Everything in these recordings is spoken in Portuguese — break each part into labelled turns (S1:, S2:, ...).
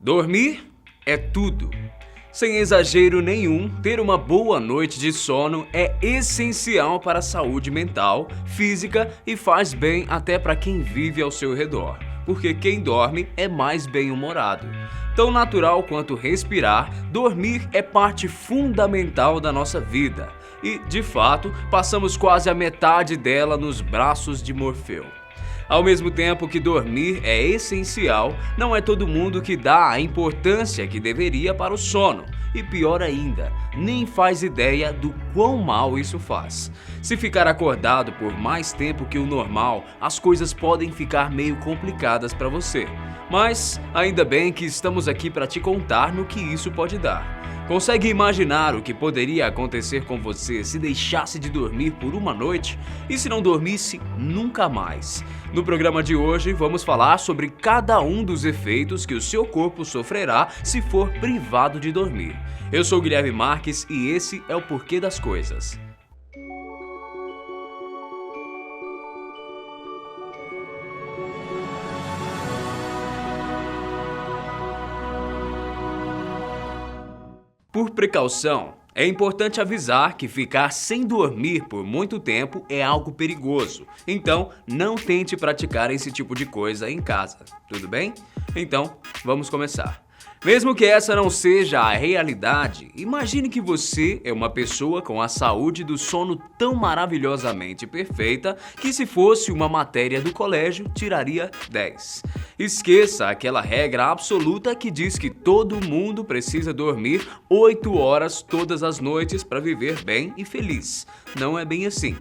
S1: Dormir é tudo. Sem exagero nenhum, ter uma boa noite de sono é essencial para a saúde mental, física e faz bem até para quem vive ao seu redor, porque quem dorme é mais bem-humorado. Tão natural quanto respirar, dormir é parte fundamental da nossa vida e, de fato, passamos quase a metade dela nos braços de Morfeu. Ao mesmo tempo que dormir é essencial, não é todo mundo que dá a importância que deveria para o sono. E pior ainda, nem faz ideia do quão mal isso faz. Se ficar acordado por mais tempo que o normal, as coisas podem ficar meio complicadas para você. Mas ainda bem que estamos aqui para te contar no que isso pode dar. Consegue imaginar o que poderia acontecer com você se deixasse de dormir por uma noite e se não dormisse nunca mais? No programa de hoje vamos falar sobre cada um dos efeitos que o seu corpo sofrerá se for privado de dormir. Eu sou Guilherme Marques e esse é o Porquê das Coisas. Por precaução, é importante avisar que ficar sem dormir por muito tempo é algo perigoso, então não tente praticar esse tipo de coisa em casa, tudo bem? Então, vamos começar. Mesmo que essa não seja a realidade, imagine que você é uma pessoa com a saúde do sono tão maravilhosamente perfeita que se fosse uma matéria do colégio, tiraria 10. Esqueça aquela regra absoluta que diz que todo mundo precisa dormir 8 horas todas as noites para viver bem e feliz. Não é bem assim.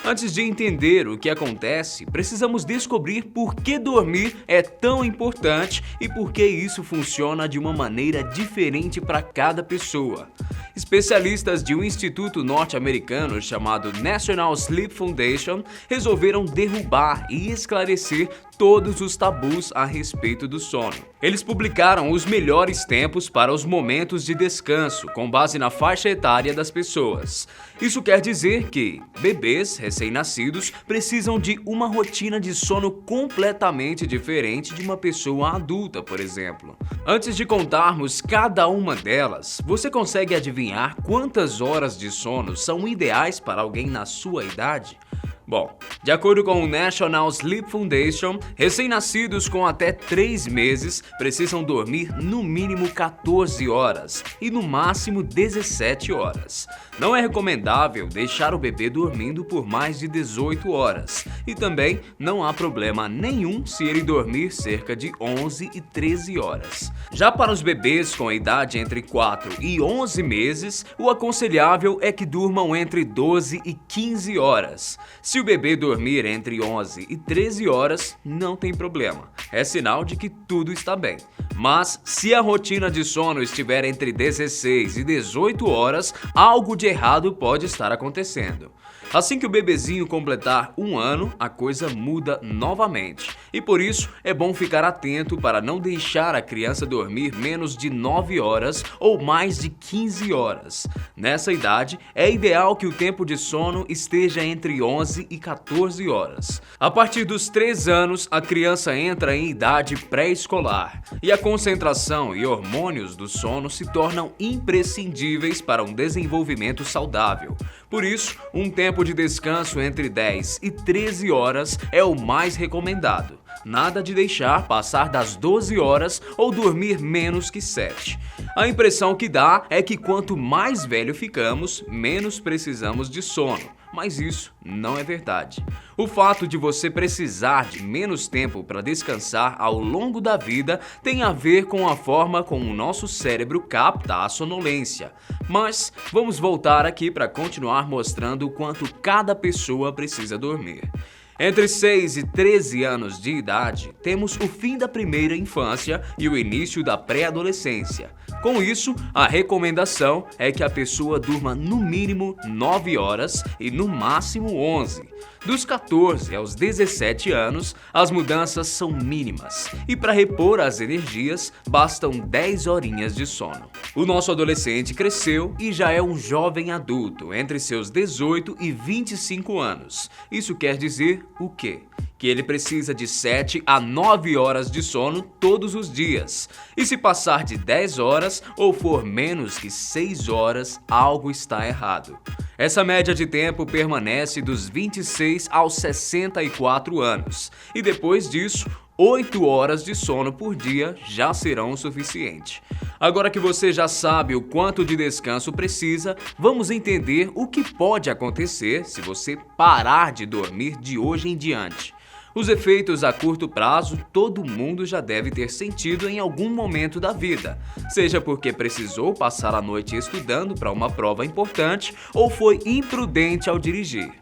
S1: Antes de entender o que acontece, precisamos descobrir por que dormir é tão importante e por que isso funciona de uma maneira diferente para cada pessoa. Especialistas de um instituto norte-americano chamado National Sleep Foundation resolveram derrubar e esclarecer todos os tabus a respeito do sono. Eles publicaram os melhores tempos para os momentos de descanso, com base na faixa etária das pessoas. Isso quer dizer que bebês recém-nascidos precisam de uma rotina de sono completamente diferente de uma pessoa adulta, por exemplo. Antes de contarmos cada uma delas, você consegue adivinhar quantas horas de sono são ideais para alguém na sua idade? Bom, de acordo com o National Sleep Foundation, recém-nascidos com até 3 meses precisam dormir no mínimo 14 horas e no máximo 17 horas. Não é recomendável deixar o bebê dormindo por mais de 18 horas e também não há problema nenhum se ele dormir cerca de 11 e 13 horas. Já para os bebês com a idade entre 4 e 11 meses, o aconselhável é que durmam entre 12 e 15 horas. Se o bebê dormir entre 11 e 13 horas, não tem problema. É sinal de que tudo está bem. Mas, se a rotina de sono estiver entre 16 e 18 horas, algo de errado pode estar acontecendo. Assim que o bebezinho completar 1 ano, a coisa muda novamente. E por isso, é bom ficar atento para não deixar a criança dormir menos de 9 horas ou mais de 15 horas. Nessa idade, é ideal que o tempo de sono esteja entre 11 e 14 horas. A partir dos 3 anos, a criança entra em idade pré-escolar e a concentração e hormônios do sono se tornam imprescindíveis para um desenvolvimento saudável. Por isso, um tempo de descanso entre 10 e 13 horas é o mais recomendado. Nada de deixar passar das 12 horas ou dormir menos que 7. A impressão que dá é que quanto mais velho ficamos, menos precisamos de sono. Mas isso não é verdade. O fato de você precisar de menos tempo para descansar ao longo da vida tem a ver com a forma como o nosso cérebro capta a sonolência. Mas vamos voltar aqui para continuar mostrando o quanto cada pessoa precisa dormir. Entre 6 e 13 anos de idade, temos o fim da primeira infância e o início da pré-adolescência. Com isso, a recomendação é que a pessoa durma no mínimo 9 horas e no máximo 11. Dos 14 aos 17 anos, as mudanças são mínimas e para repor as energias, bastam 10 horinhas de sono. O nosso adolescente cresceu e já é um jovem adulto entre seus 18 e 25 anos. Isso quer dizer o quê? Que ele precisa de 7 a 9 horas de sono todos os dias. E se passar de 10 horas ou for menos que 6 horas, algo está errado. Essa média de tempo permanece dos 26 aos 64 anos. E depois disso, 8 horas de sono por dia já serão o suficiente. Agora que você já sabe o quanto de descanso precisa, vamos entender o que pode acontecer se você parar de dormir de hoje em diante. Os efeitos a curto prazo todo mundo já deve ter sentido em algum momento da vida, seja porque precisou passar a noite estudando para uma prova importante ou foi imprudente ao dirigir.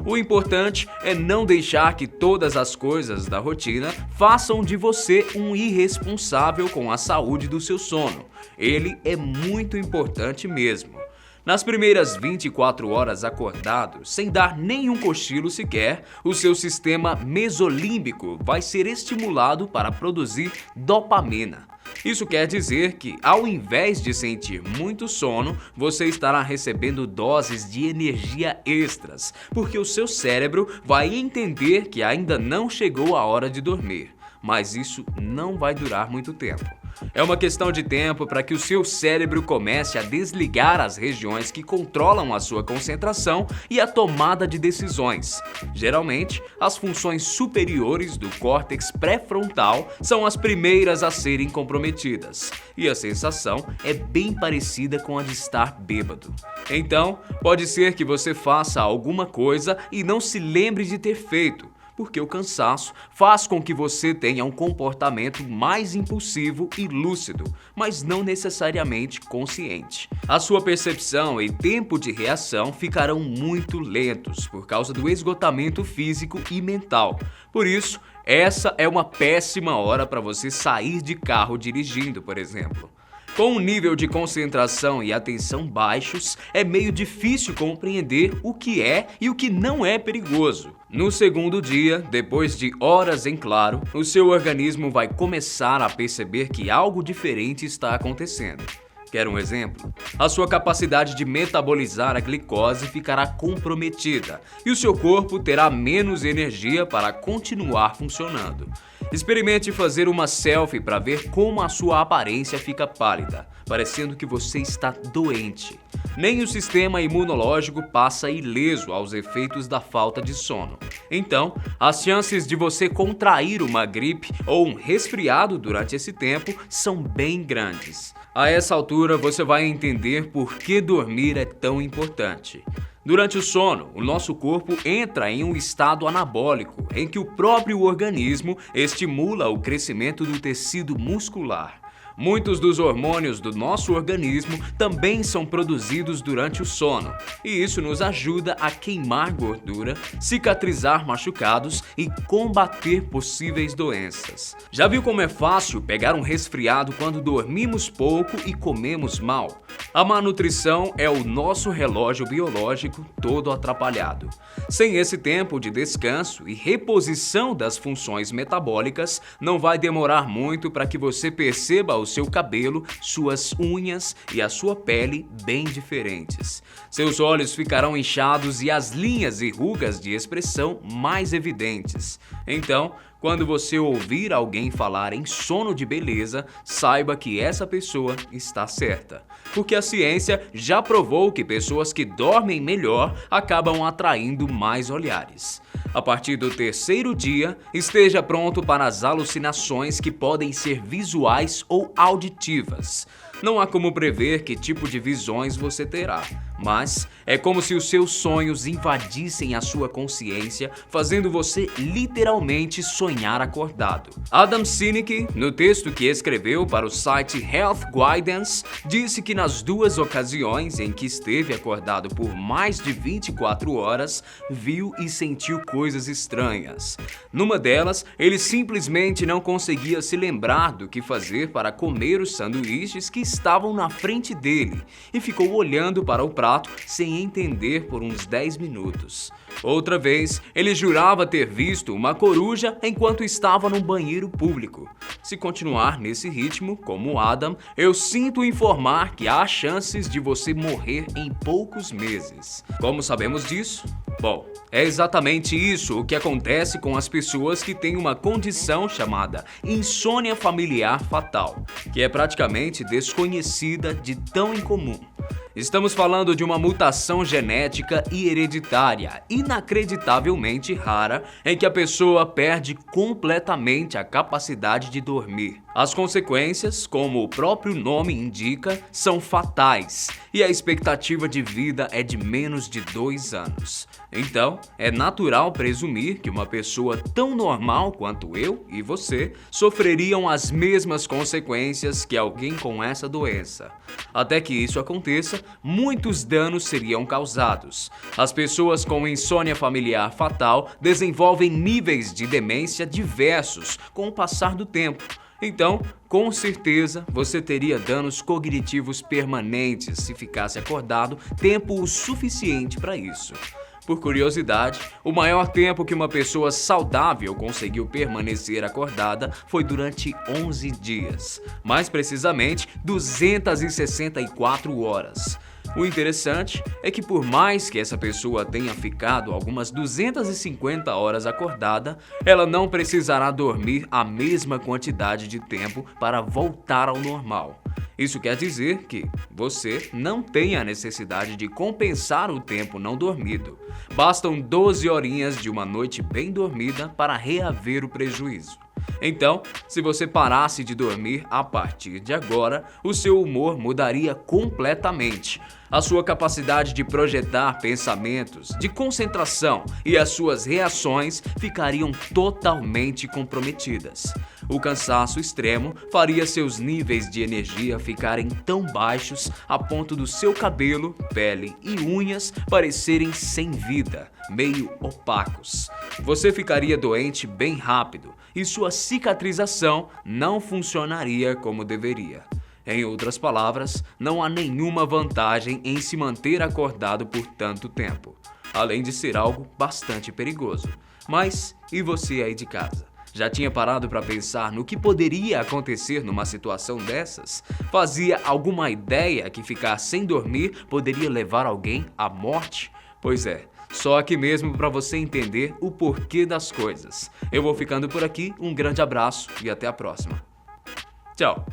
S1: O importante é não deixar que todas as coisas da rotina façam de você um irresponsável com a saúde do seu sono. Ele é muito importante mesmo. Nas primeiras 24 horas acordado, sem dar nenhum cochilo sequer, o seu sistema mesolímbico vai ser estimulado para produzir dopamina. Isso quer dizer que, ao invés de sentir muito sono, você estará recebendo doses de energia extras, porque o seu cérebro vai entender que ainda não chegou a hora de dormir. Mas isso não vai durar muito tempo. É uma questão de tempo para que o seu cérebro comece a desligar as regiões que controlam a sua concentração e a tomada de decisões. Geralmente, as funções superiores do córtex pré-frontal são as primeiras a serem comprometidas, e a sensação é bem parecida com a de estar bêbado. Então, pode ser que você faça alguma coisa e não se lembre de ter feito, porque o cansaço faz com que você tenha um comportamento mais impulsivo e lúcido, mas não necessariamente consciente. A sua percepção e tempo de reação ficarão muito lentos por causa do esgotamento físico e mental. Por isso, essa é uma péssima hora para você sair de carro dirigindo, por exemplo. Com um nível de concentração e atenção baixos, é meio difícil compreender o que é e o que não é perigoso. No segundo dia, depois de horas em claro, o seu organismo vai começar a perceber que algo diferente está acontecendo. Quer um exemplo? A sua capacidade de metabolizar a glicose ficará comprometida e o seu corpo terá menos energia para continuar funcionando. Experimente fazer uma selfie para ver como a sua aparência fica pálida, parecendo que você está doente. Nem o sistema imunológico passa ileso aos efeitos da falta de sono. Então, as chances de você contrair uma gripe ou um resfriado durante esse tempo são bem grandes. A essa altura, você vai entender por que dormir é tão importante. Durante o sono, o nosso corpo entra em um estado anabólico, em que o próprio organismo estimula o crescimento do tecido muscular. Muitos dos hormônios do nosso organismo também são produzidos durante o sono, e isso nos ajuda a queimar gordura, cicatrizar machucados e combater possíveis doenças. Já viu como é fácil pegar um resfriado quando dormimos pouco e comemos mal? A má nutrição é o nosso relógio biológico todo atrapalhado. Sem esse tempo de descanso e reposição das funções metabólicas, não vai demorar muito para que você perceba o seu cabelo, suas unhas e a sua pele bem diferentes. Seus olhos ficarão inchados e as linhas e rugas de expressão mais evidentes. Então, quando você ouvir alguém falar em sono de beleza, saiba que essa pessoa está certa. Porque a ciência já provou que pessoas que dormem melhor acabam atraindo mais olhares. A partir do terceiro dia, esteja pronto para as alucinações que podem ser visuais ou auditivas. Não há como prever que tipo de visões você terá, mas é como se os seus sonhos invadissem a sua consciência, fazendo você literalmente sonhar acordado. Adam Sinek, no texto que escreveu para o site Health Guidance, disse que nas duas ocasiões em que esteve acordado por mais de 24 horas, viu e sentiu coisas estranhas. Numa delas, ele simplesmente não conseguia se lembrar do que fazer para comer os sanduíches que estavam na frente dele e ficou olhando para o prato prato sem entender por uns 10 minutos. Outra vez, ele jurava ter visto uma coruja enquanto estava num banheiro público. Se continuar nesse ritmo, como Adam, eu sinto informar que há chances de você morrer em poucos meses. Como sabemos disso? Bom, é exatamente isso o que acontece com as pessoas que têm uma condição chamada insônia familiar fatal, que é praticamente desconhecida de tão incomum. Estamos falando de uma mutação genética e hereditária inacreditavelmente rara em que a pessoa perde completamente a capacidade de dormir. As consequências, como o próprio nome indica, são fatais e a expectativa de vida é de menos de 2 anos. Então, é natural presumir que uma pessoa tão normal quanto eu e você sofreriam as mesmas consequências que alguém com essa doença. Até que isso aconteça, muitos danos seriam causados. As pessoas com insônia familiar fatal desenvolvem níveis de demência diversos com o passar do tempo. Então, com certeza, você teria danos cognitivos permanentes se ficasse acordado tempo o suficiente para isso. Por curiosidade, o maior tempo que uma pessoa saudável conseguiu permanecer acordada foi durante 11 dias, mais precisamente 264 horas. O interessante é que por mais que essa pessoa tenha ficado algumas 250 horas acordada, ela não precisará dormir a mesma quantidade de tempo para voltar ao normal. Isso quer dizer que você não tem a necessidade de compensar o tempo não dormido. Bastam 12 horinhas de uma noite bem dormida para reaver o prejuízo. Então, se você parasse de dormir a partir de agora, o seu humor mudaria completamente. A sua capacidade de projetar pensamentos, de concentração e as suas reações ficariam totalmente comprometidas. O cansaço extremo faria seus níveis de energia ficarem tão baixos a ponto do seu cabelo, pele e unhas parecerem sem vida, meio opacos. Você ficaria doente bem rápido e sua cicatrização não funcionaria como deveria. Em outras palavras, não há nenhuma vantagem em se manter acordado por tanto tempo, além de ser algo bastante perigoso. Mas e você aí de casa? Já tinha parado para pensar no que poderia acontecer numa situação dessas? Fazia alguma ideia que ficar sem dormir poderia levar alguém à morte? Pois é, só aqui mesmo para você entender o porquê das coisas. Eu vou ficando por aqui, um grande abraço e até a próxima. Tchau!